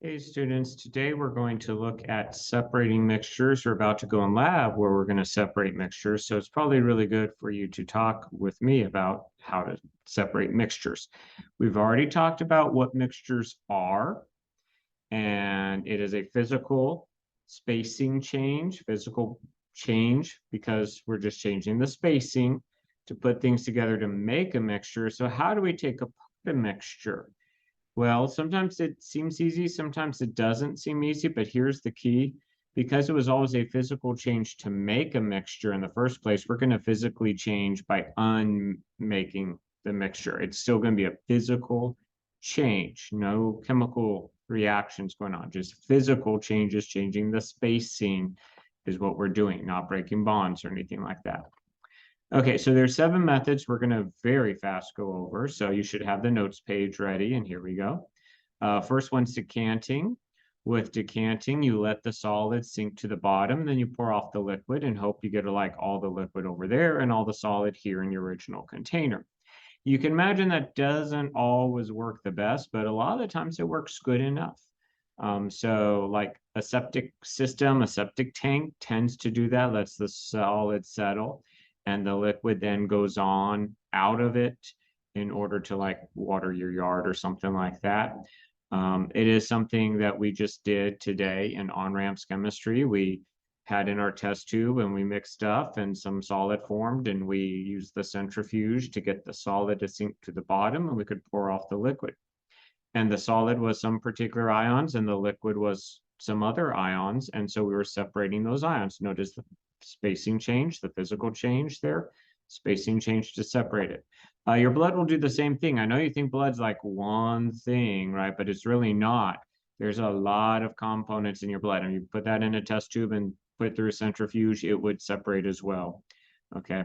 Hey students, today we're going to look at separating mixtures. We're about to go in lab where we're going to separate mixtures. So it's probably really good for you to talk with me about how to separate mixtures. We've already talked about what mixtures are, and it is a physical physical change because we're just changing the spacing to put things together to make a mixture. So how do we take apart a mixture? Well, sometimes it seems easy, sometimes it doesn't seem easy, but here's the key. Because it was always a physical change to make a mixture in the first place, we're going to physically change by unmaking the mixture. It's still going to be a physical change, no chemical reactions going on, just physical changes, changing the spacing is what we're doing, not breaking bonds or anything like that. Okay, so there's 7 methods we're going to very fast go over. So you should have the notes page ready, and here we go. First one's decanting. With decanting, you let the solid sink to the bottom, then you pour off the liquid and hope you get like all the liquid over there and all the solid here in your original container. You can imagine that doesn't always work the best, but a lot of the times it works good enough. So like a septic system, a septic tank tends to do that, lets the solid settle, and the liquid then goes on out of it in order to like water your yard or something like that. It is something that we just did today in on-ramps chemistry. We had in our test tube and we mixed stuff and some solid formed, and we used the centrifuge to get the solid to sink to the bottom, and we could pour off the liquid. And the solid was some particular ions and the liquid was some other ions. And so we were separating those ions. Notice the spacing change, the physical change there, spacing change to separate it. Your blood will do the same thing. I know you think blood's like one thing, right? But it's really not. There's a lot of components in your blood. And you put that in a test tube and put it through a centrifuge, it would separate as well. Okay.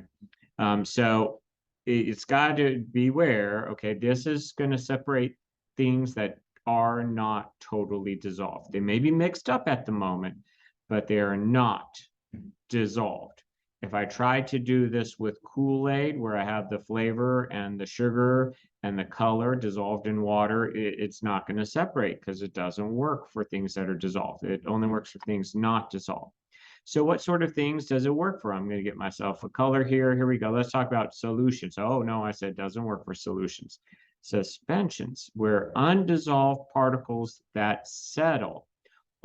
So it's got to beware. Okay, this is going to separate things that are not totally dissolved. They may be mixed up at the moment, but they are not dissolved. If I try to do this with Kool-Aid, where I have the flavor and the sugar and the color dissolved in water, it's not going to separate because it doesn't work for things that are dissolved. It only works for things not dissolved. So what sort of things does it work for? I'm going to get myself a color here. Here we go. Let's talk about solutions. Oh, no, I said it doesn't work for solutions. Suspensions, where undissolved particles that settle.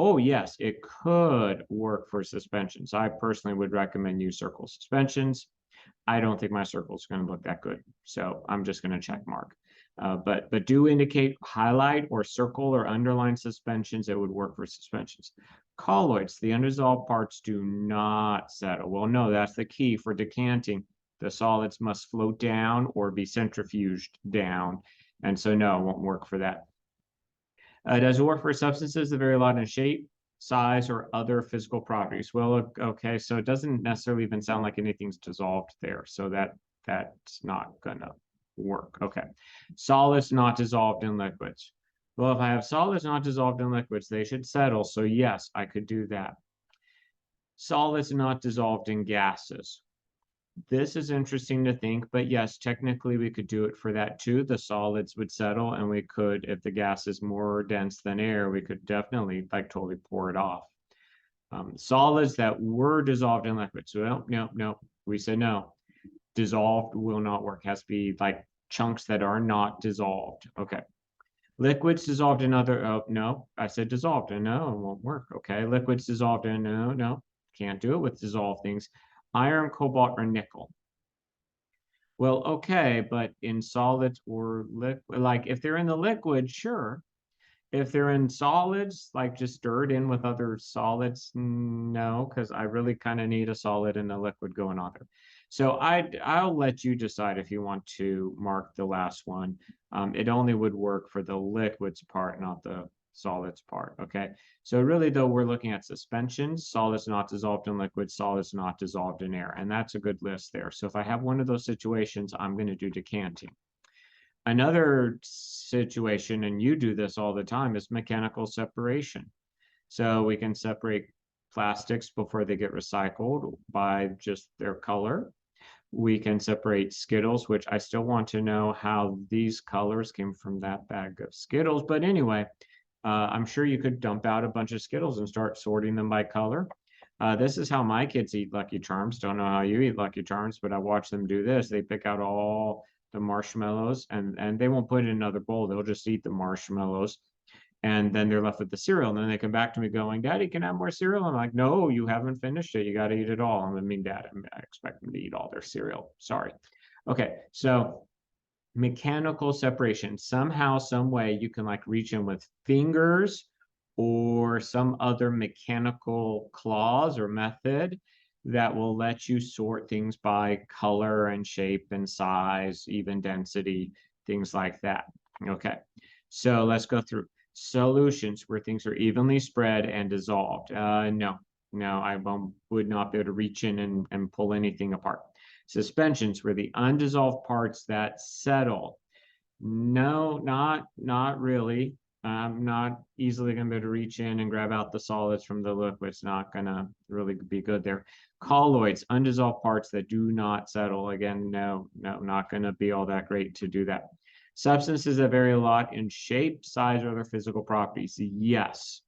Oh, yes, it could work for suspensions. I personally would recommend use circle suspensions. I don't think my circle is going to look that good. So I'm just going to check mark. But do indicate highlight or circle or underline suspensions that would work for suspensions. Colloids, the undissolved parts do not settle. Well, no, that's the key for decanting. The solids must float down or be centrifuged down. And so no, it won't work for that. Does it work for substances that vary a lot in shape, size, or other physical properties? Well, okay, so it doesn't necessarily even sound like anything's dissolved there. So that's not gonna work. Okay. Solids not dissolved in liquids. Well, if I have solids not dissolved in liquids, they should settle. So yes, I could do that. Solids not dissolved in gases. This is interesting to think, but yes, technically we could do it for that too. The solids would settle, and we could, if the gas is more dense than air, we could definitely like totally pour it off. Solids that were dissolved in liquids. So no. We said no. Dissolved will not work. Has to be like chunks that are not dissolved. Okay. Liquids dissolved in other. Oh no, I said dissolved, and no, it won't work. Okay. Liquids dissolved in. No, can't do it with dissolved things. Iron, cobalt, or nickel. Well, okay, but in solids or liquid, like if they're in the liquid, sure. If they're in solids, like just stirred in with other solids, no, because I really kind of need a solid and a liquid going on there. So I'll let you decide if you want to mark the last one. It only would work for the liquids part, not the solids part. Okay. So really, though, we're looking at suspensions, solids not dissolved in liquids, solids not dissolved in air, and that's a good list there. So if I have one of those situations, I'm going to do decanting. Another situation, and you do this all the time, is mechanical separation. So we can separate plastics before they get recycled by just their color. We can separate Skittles, which I still want to know how these colors came from that bag of Skittles. But anyway, I'm sure you could dump out a bunch of Skittles and start sorting them by color. This is how my kids eat Lucky Charms. Don't know how you eat Lucky Charms, but I watch them do this. They pick out all the marshmallows and they won't put it in another bowl. They'll just eat the marshmallows. And then they're left with the cereal. And then they come back to me going, Daddy, can I have more cereal? I'm like, no, you haven't finished it. You got to eat it all. I mean, Dad, I expect them to eat all their cereal. Sorry. Okay. So mechanical separation. Somehow, some way you can like reach in with fingers or some other mechanical clause or method that will let you sort things by color and shape and size, even density, things like that. Okay. So let's go through solutions where things are evenly spread and dissolved. No, I would not be able to reach in and pull anything apart. Suspensions where the undissolved parts that settle. No, not really. I'm not easily going to be able to reach in and grab out the solids from the liquids. Not going to really be good there. Colloids, undissolved parts that do not settle. Again, no, not going to be all that great to do that. Substances that vary a lot in shape, size, or other physical properties. Yes.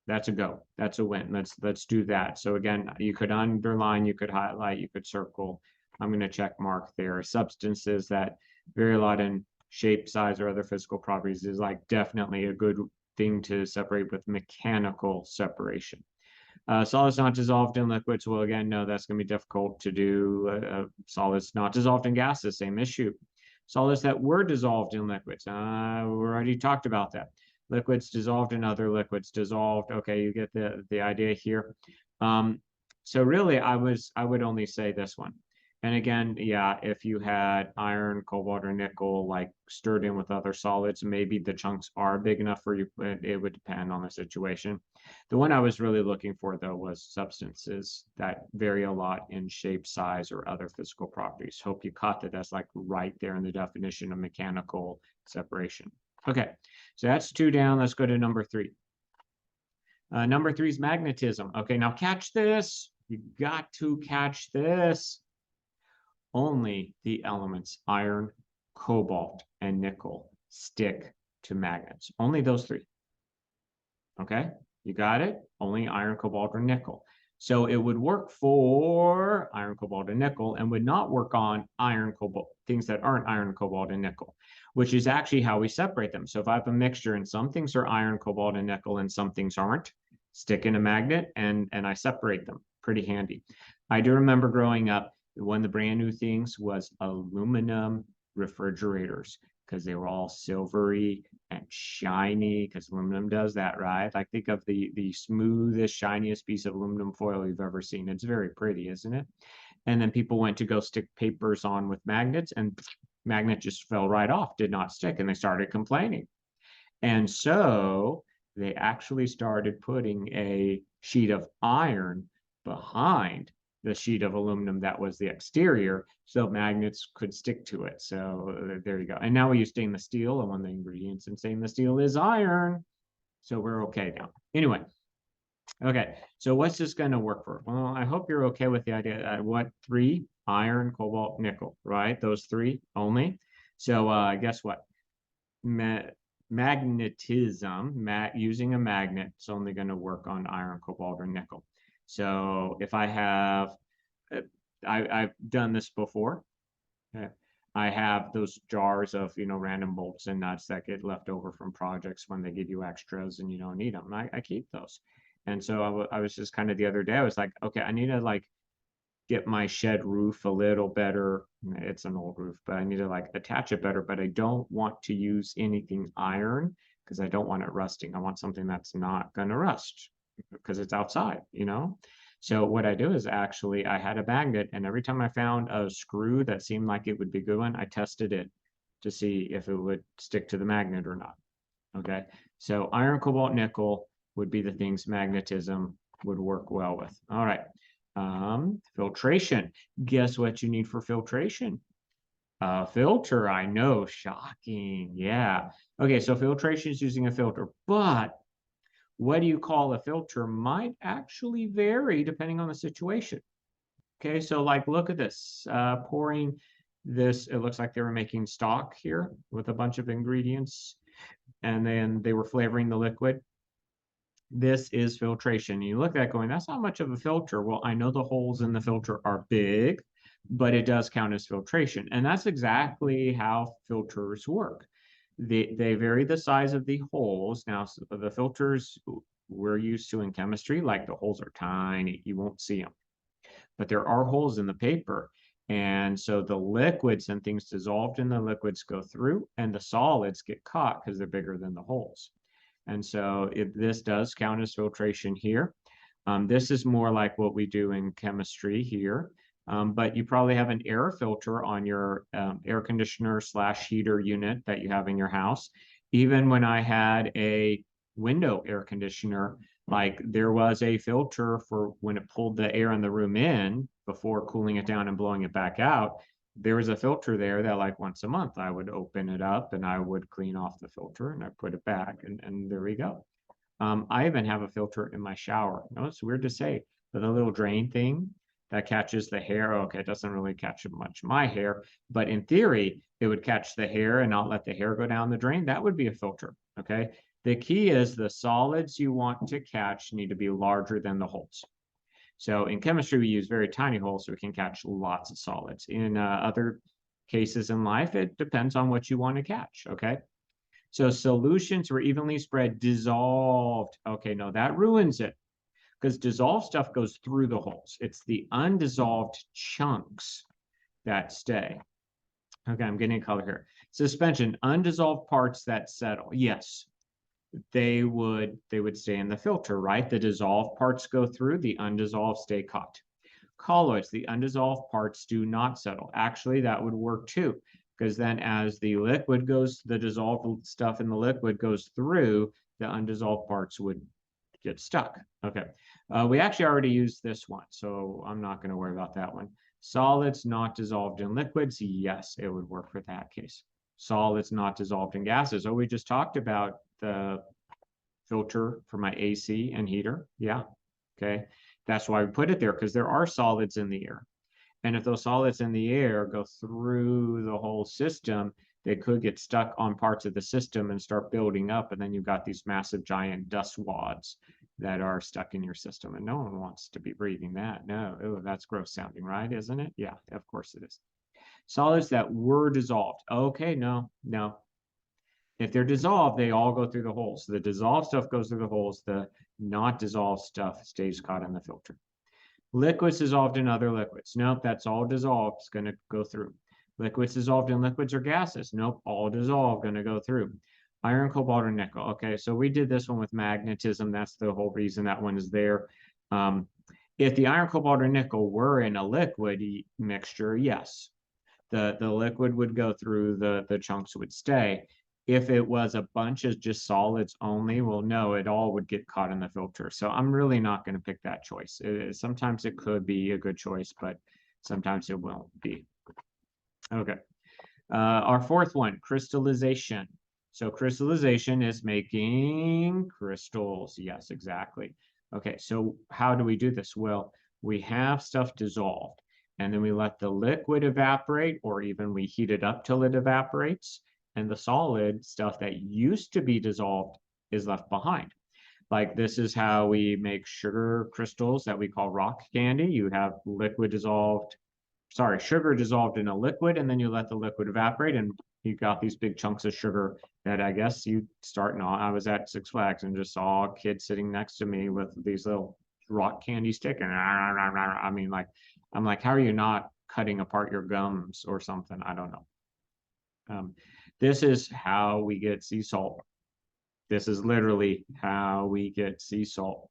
That's a go. That's a win. Let's do that. So again, you could underline, you could highlight, you could circle. I'm going to check mark there. Substances that vary a lot in shape, size, or other physical properties is like definitely a good thing to separate with mechanical separation. Solids not dissolved in liquids. Well, again, no, that's going to be difficult to do. Solids not dissolved in gases, same issue. Solids that were dissolved in liquids. We already talked about that. Liquids dissolved in other liquids dissolved. Okay, you get the idea here. So really, I would only say this one. And again, yeah, if you had iron, cobalt, or nickel like stirred in with other solids, maybe the chunks are big enough for you, but it would depend on the situation. The one I was really looking for, though, was substances that vary a lot in shape, size, or other physical properties. Hope you caught that. That's like right there in the definition of mechanical separation. Okay, so that's 2 down. Let's go to number 3. Number 3 is magnetism. Okay, now catch this. You got to catch this. Only the elements iron, cobalt, and nickel stick to magnets. Only those 3. Okay, you got it? Only iron, cobalt, or nickel. So it would work for iron, cobalt, and nickel and would not work on iron, cobalt, things that aren't iron, cobalt, and nickel, which is actually how we separate them. So if I have a mixture and some things are iron, cobalt, and nickel and some things aren't, stick in a magnet and I separate them. Pretty handy. I do remember growing up, one of the brand new things was aluminum refrigerators because they were all silvery and shiny because aluminum does that, right? Like think of the smoothest, shiniest piece of aluminum foil you've ever seen. It's very pretty, isn't it? And then people went to go stick papers on with magnets and magnet just fell right off, did not stick, and they started complaining. And so they actually started putting a sheet of iron behind the sheet of aluminum that was the exterior, so magnets could stick to it. So there you go. And now we use stainless steel, and one of the ingredients in stainless steel is iron. So we're okay now. Anyway, okay, so what's this going to work for? Well, I hope you're okay with the idea that what 3? Iron, cobalt, nickel, right? Those 3 only. So guess what? Magnetism, using a magnet, it's only going to work on iron, cobalt, or nickel. So if I have, I've done this before. Okay. I have those jars of, random bolts and nuts that get left over from projects when they give you extras and you don't need them. I keep those. And so I was just kind of the other day, I was like, okay, I need to like get my shed roof a little better. It's an old roof, but I need to like attach it better, but I don't want to use anything iron because I don't want it rusting. I want something that's not going to rust because it's outside, So what I do is actually I had a magnet, and every time I found a screw that seemed like it would be a good one, I tested it to see if it would stick to the magnet or not. Okay, so iron, cobalt, nickel would be the things magnetism would work well with. All right. Filtration. Guess what you need for filtration? Filter. I know, shocking. Yeah. Okay, so filtration is using a filter, but what do you call a filter might actually vary depending on the situation. Okay, so like look at this. Pouring this, it looks like they were making stock here with a bunch of ingredients. and then they were flavoring the liquid. This is filtration. You look at that going, that's not much of a filter. Well, I know the holes in the filter are big, but it does count as filtration. And that's exactly how filters work. They vary the size of the holes. Now, the filters we're used to in chemistry, like the holes are tiny, you won't see them. But there are holes in the paper. And so the liquids and things dissolved in the liquids go through, and the solids get caught because they're bigger than the holes. And so this does count as filtration here. This is more like what we do in chemistry here. But you probably have an air filter on your air conditioner / heater unit that you have in your house. Even when I had a window air conditioner, like there was a filter for when it pulled the air in the room in before cooling it down and blowing it back out. There was a filter there that like once a month I would open it up and I would clean off the filter and I put it back, and there we go. I even have a filter in my shower. No, it's weird to say, but the little drain thing that catches the hair. Okay, it doesn't really catch much my hair, but in theory, it would catch the hair and not let the hair go down the drain. That would be a filter. Okay. The key is the solids you want to catch need to be larger than the holes. So in chemistry, we use very tiny holes so we can catch lots of solids. In other cases in life, it depends on what you want to catch. Okay. So solutions were evenly spread, dissolved. Okay, no, that ruins it because dissolved stuff goes through the holes. It's the undissolved chunks that stay. Okay, I'm getting a color here. Suspension, undissolved parts that settle. Yes, they would stay in the filter, right? The dissolved parts go through, the undissolved stay caught. Colloids, the undissolved parts do not settle. Actually, that would work too, because then as the liquid goes, the dissolved stuff in the liquid goes through, the undissolved parts would get stuck. Okay, we actually already used this one, so I'm not going to worry about that one. Solids not dissolved in liquids, yes, it would work for that case. Solids not dissolved in gases. Oh, we just talked about the filter for my AC and heater. Yeah, okay. That's why we put it there, because there are solids in the air. And if those solids in the air go through the whole system, they could get stuck on parts of the system and start building up. And then you've got these massive giant dust wads that are stuck in your system. And no one wants to be breathing that. No, oh, that's gross sounding, right? Isn't it? Yeah, of course it is. Solids that were dissolved. Okay, no. If they're dissolved, they all go through the holes. So the dissolved stuff goes through the holes. The not dissolved stuff stays caught in the filter. Liquids dissolved in other liquids. Nope, that's all dissolved. It's going to go through. Liquids dissolved in liquids or gases. Nope, all dissolved, going to go through. Iron, cobalt, or nickel. Okay, so we did this one with magnetism. That's the whole reason that one is there. If the iron, cobalt, or nickel were in a liquid mixture, yes, the liquid would go through, the chunks would stay. If it was a bunch of just solids only, well, no, it all would get caught in the filter. So I'm really not going to pick that choice. Sometimes it could be a good choice, but sometimes it won't be. Okay. Our fourth one, crystallization. So crystallization is making crystals. Yes, exactly. Okay, so how do we do this? Well, we have stuff dissolved, and then we let the liquid evaporate, or even we heat it up till it evaporates, and the solid stuff that used to be dissolved is left behind. Like this is how we make sugar crystals that we call rock candy. You have sugar dissolved in a liquid, and then you let the liquid evaporate, and you got these big chunks of sugar that I guess you start. I was at Six Flags and just saw a kid sitting next to me with these little rock candy stick, and I mean, like, I'm like, how are you not cutting apart your gums or something? I don't know. This is how we get sea salt. This is literally how we get sea salt.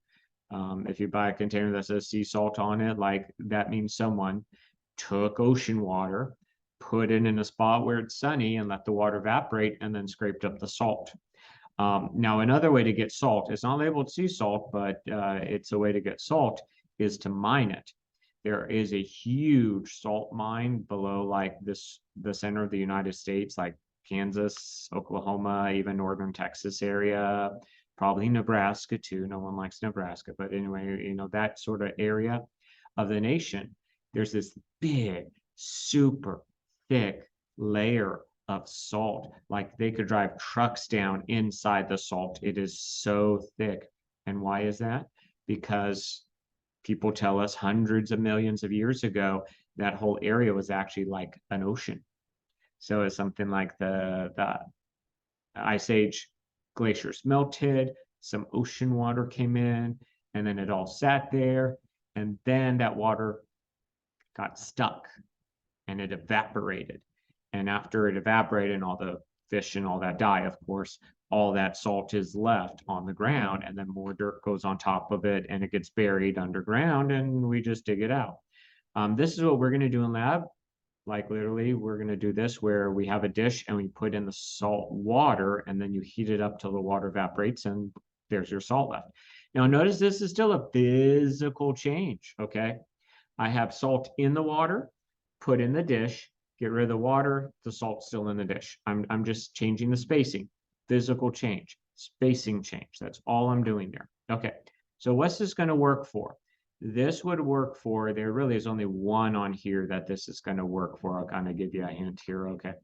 If you buy a container that says sea salt on it, like that means someone took ocean water, put it in a spot where it's sunny and let the water evaporate, and then scraped up the salt. Now, another way to get salt, it's not labeled sea salt, but it's a way to get salt, is to mine it. There is a huge salt mine below like the center of the United States, like Kansas, Oklahoma, even northern Texas area, probably Nebraska too. No one likes Nebraska, but anyway, that sort of area of the nation, there's this big, super thick layer of salt. Like they could drive trucks down inside the salt. It is so thick. And why is that? Because people tell us hundreds of millions of years ago, that whole area was actually like an ocean. So it's something like the Ice Age glaciers melted, some ocean water came in, and then it all sat there. And then that water got stuck and it evaporated. And after it evaporated and all the fish and all that die, of course, all that salt is left on the ground, and then more dirt goes on top of it and it gets buried underground, and we just dig it out. This is what we're going to do in lab. Like literally, we're going to do this where we have a dish and we put in the salt water, and then you heat it up till the water evaporates, and there's your salt left. Now, notice this is still a physical change, okay? I have salt in the water, put in the dish, get rid of the water, the salt's still in the dish. I'm just changing the spacing, physical change, spacing change. That's all I'm doing there. Okay, so what's this going to work for? This would work for, there really is only one on here that this is going to work for. I'll kind of give you a hint here, okay?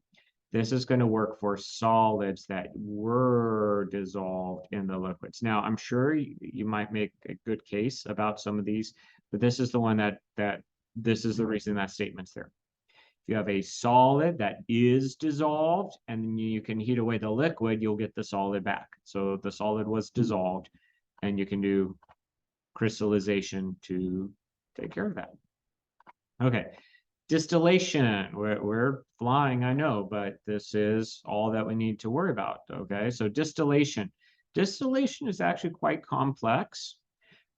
This is going to work for solids that were dissolved in the liquids. Now, I'm sure you might make a good case about some of these, but this is the one that this is the reason that statement's there. If you have a solid that is dissolved and you can heat away the liquid, you'll get the solid back. So the solid was dissolved, and you can do crystallization to take care of that. Okay, distillation. We're flying, I know, but this is all that we need to worry about. Okay, so distillation. Distillation is actually quite complex,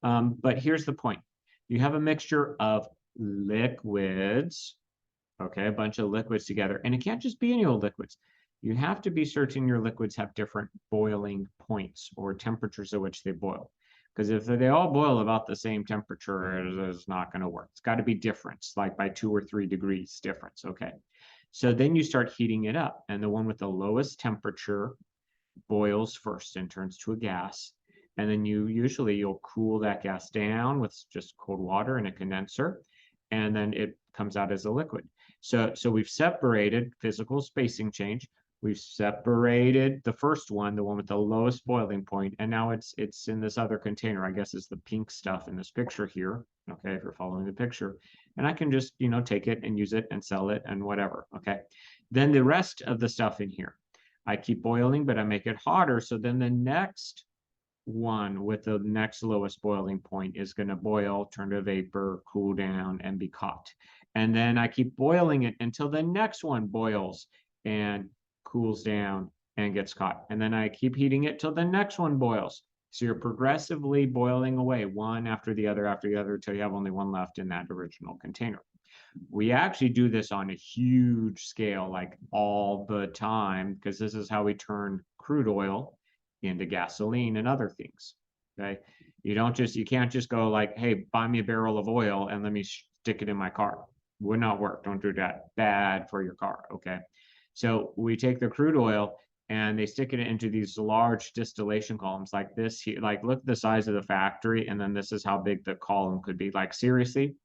but here's the point. You have a mixture of liquids, okay, a bunch of liquids together, and it can't just be any old liquids. You have to be certain your liquids have different boiling points or temperatures at which they boil. Because if they all boil about the same temperature, it's not going to work. It's got to be different, like by 2 or 3 degrees difference, okay? So then you start heating it up, and the one with the lowest temperature boils first and turns to a gas. And then you'll cool that gas down with just cold water in a condenser, and then it comes out as a liquid. So we've separated physical spacing change. We've separated the first one, the one with the lowest boiling point, and now it's in this other container. I guess is the pink stuff in this picture here. Okay, if you're following the picture, and I can just take it and use it and sell it and whatever. Okay, then the rest of the stuff in here, I keep boiling, but I make it hotter. So then the next one with the next lowest boiling point is going to boil, turn to vapor, cool down, and be caught. And then I keep boiling it until the next one boils and cools down and gets caught. And then I keep heating it till the next one boils. So you're progressively boiling away one after the other until you have only one left in that original container. We actually do this on a huge scale, like all the time, because this is how we turn crude oil into gasoline and other things. Okay, you can't just go like, hey, buy me a barrel of oil and let me stick it in my car. Would not work. Don't do that. Bad for your car. Okay, so we take the crude oil and they stick it into these large distillation columns like this here. Like, look at the size of the factory, and then this is how big the column could be. Like, seriously,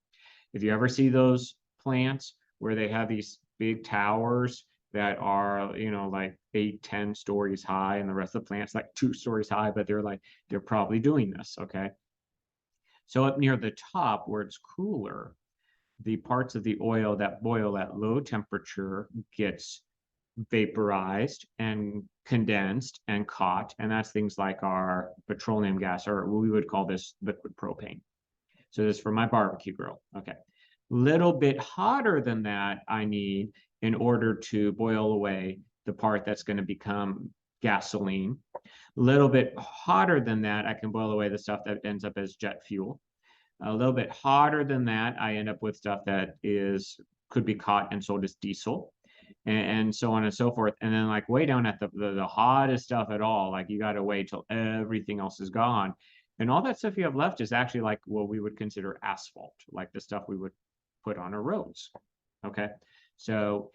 if you ever see those plants where they have these big towers that are, like 8-10 stories high, and the rest of the plant's like 2 stories high, but they're probably doing this, okay? So up near the top where it's cooler, the parts of the oil that boil at low temperature gets vaporized and condensed and caught, and that's things like our petroleum gas, or we would call this liquid propane. So this is for my barbecue grill. Okay. Little bit hotter than that I need in order to boil away the part that's going to become gasoline. Little bit hotter than that, I can boil away the stuff that ends up as jet fuel. A little bit hotter than that, I end up with stuff that could be caught and sold as diesel, and so on and so forth. And then like way down at the hottest stuff at all, like you got to wait till everything else is gone. And all that stuff you have left is actually like what we would consider asphalt, like the stuff we would put on our roads. Okay, so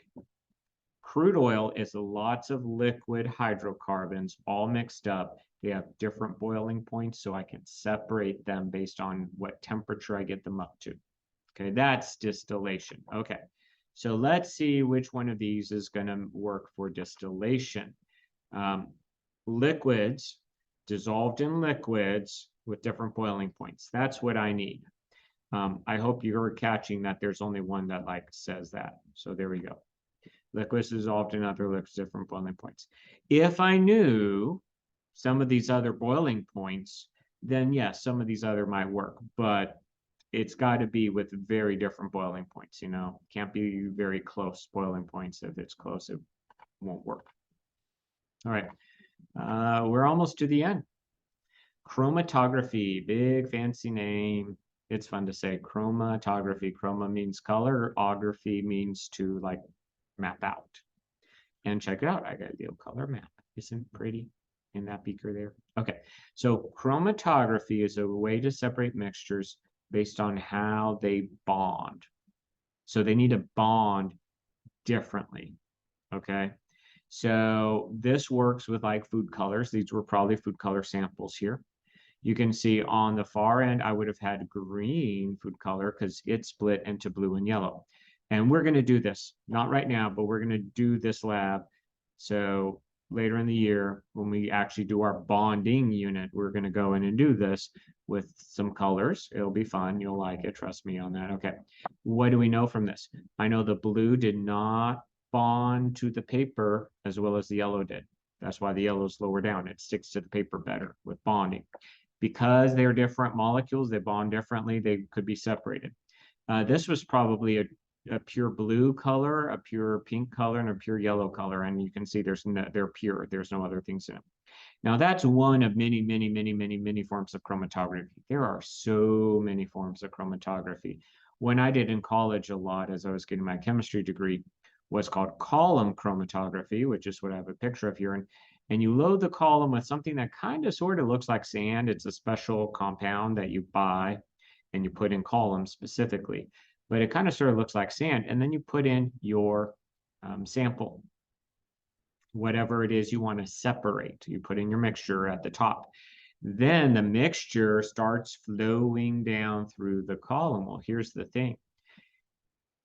crude oil is lots of liquid hydrocarbons all mixed up. They have different boiling points, so I can separate them based on what temperature I get them up to. Okay, that's distillation. Okay, So let's see which one of these is going to work for distillation. Liquids, dissolved in liquids with different boiling points. That's what I need. I hope you're catching that there's only one that like says that. So there we go. Liquids dissolved in other liquids, different boiling points. If I knew some of these other boiling points, then yes, some of these other might work, but it's got to be with very different boiling points, you know, can't be very close boiling points. If it's close, it won't work. All right, we're almost to the end. Chromatography, big fancy name. It's fun to say chromatography. Chroma means color, ography means to like map out. And check it out, I got a little color map. Isn't it pretty in that beaker there? Okay, so chromatography is a way to separate mixtures based on how they bond. So they need to bond differently, okay? So this works with like food colors. These were probably food color samples here. You can see on the far end, I would have had green food color because it split into blue and yellow. And we're going to do this, not right now, but we're going to do this lab. So later in the year, when we actually do our bonding unit, we're going to go in and do this with some colors. It'll be fun. You'll like it. Trust me on that. Okay. What do we know from this? I know the blue did not bond to the paper as well as the yellow did. That's why the yellow is lower down. It sticks to the paper better with bonding. Because they're different molecules, they bond differently, they could be separated. This was probably a pure blue color, a pure pink color, and a pure yellow color. And you can see they're pure. There's no other things in them. Now that's one of many, many, many, many, many forms of chromatography. There are so many forms of chromatography. When I did in college a lot, as I was getting my chemistry degree, was called column chromatography, which is what I have a picture of here. And you load the column with something that kind of sort of looks like sand. It's a special compound that you buy and you put in columns specifically, but it kind of sort of looks like sand. And then you put in your sample, whatever it is you want to separate. You put in your mixture at the top. Then the mixture starts flowing down through the column. Well, here's the thing.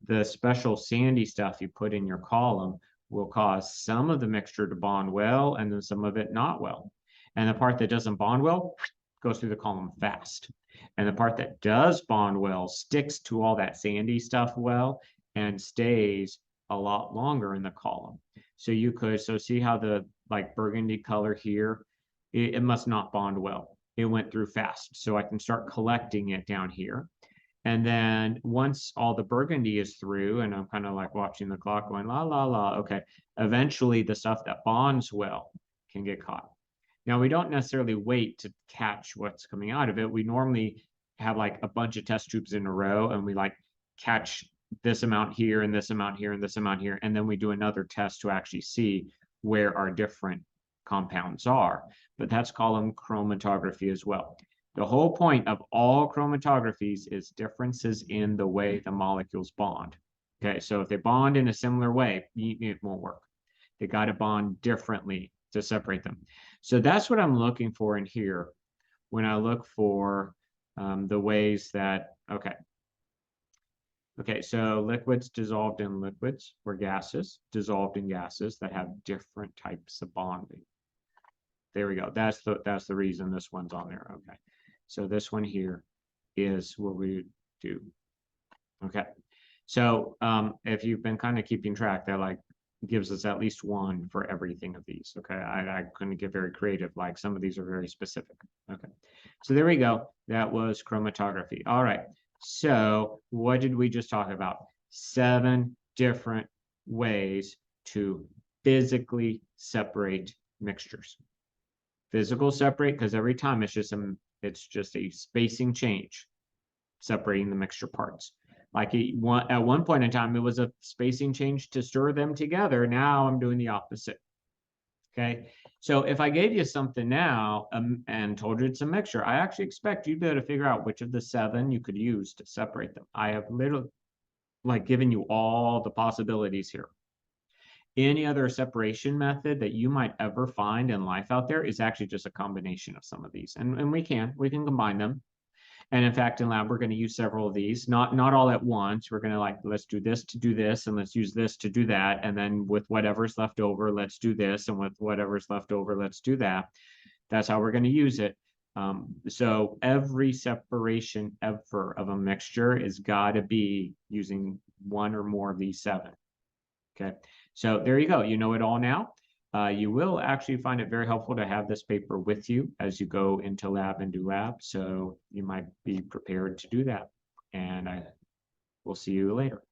The special sandy stuff you put in your column will cause some of the mixture to bond well and then some of it not well. And the part that doesn't bond well goes through the column fast. And the part that does bond well sticks to all that sandy stuff well and stays a lot longer in the column. So you could, so see how the like burgundy color here, it must not bond well. It went through fast. So I can start collecting it down here. And then once all the burgundy is through, and I'm kind of like watching the clock going, la, la, la, okay, eventually the stuff that bonds well can get caught. Now, we don't necessarily wait to catch what's coming out of it. We normally have like a bunch of test tubes in a row, and we like catch this amount here, and this amount here, and this amount here, and then we do another test to actually see where our different compounds are. But that's column chromatography as well. The whole point of all chromatographies is differences in the way the molecules bond. Okay, so if they bond in a similar way, it won't work. They got to bond differently to separate them. So that's what I'm looking for in here when I look for the ways that, okay. Okay, so liquids dissolved in liquids, or gases dissolved in gases that have different types of bonding. There we go. That's the reason this one's on there. Okay. So this one here is what we do. Okay. So if you've been kind of keeping track, that like gives us at least one for everything of these. Okay. I couldn't get very creative. Like some of these are very specific. Okay. So there we go. That was chromatography. All right. So what did we just talk about? 7 different ways to physically separate mixtures. Physical separate, because every time it's just a spacing change separating the mixture parts. Like at one point in time, it was a spacing change to stir them together. Now I'm doing the opposite. Okay. So if I gave you something now and told you it's a mixture, I actually expect you'd be able to figure out which of the 7 you could use to separate them. I have literally like given you all the possibilities here. Any other separation method that you might ever find in life out there is actually just a combination of some of these. And we can combine them. And in fact, in lab, we're going to use several of these, not all at once. We're going to like, let's do this to do this, and let's use this to do that. And then with whatever's left over, let's do this. And with whatever's left over, let's do that. That's how we're going to use it. So every separation ever of a mixture is got to be using one or more of these 7. Okay, so there you go. You know it all now. You will actually find it very helpful to have this paper with you as you go into lab and do lab. So you might be prepared to do that. And I will see you later.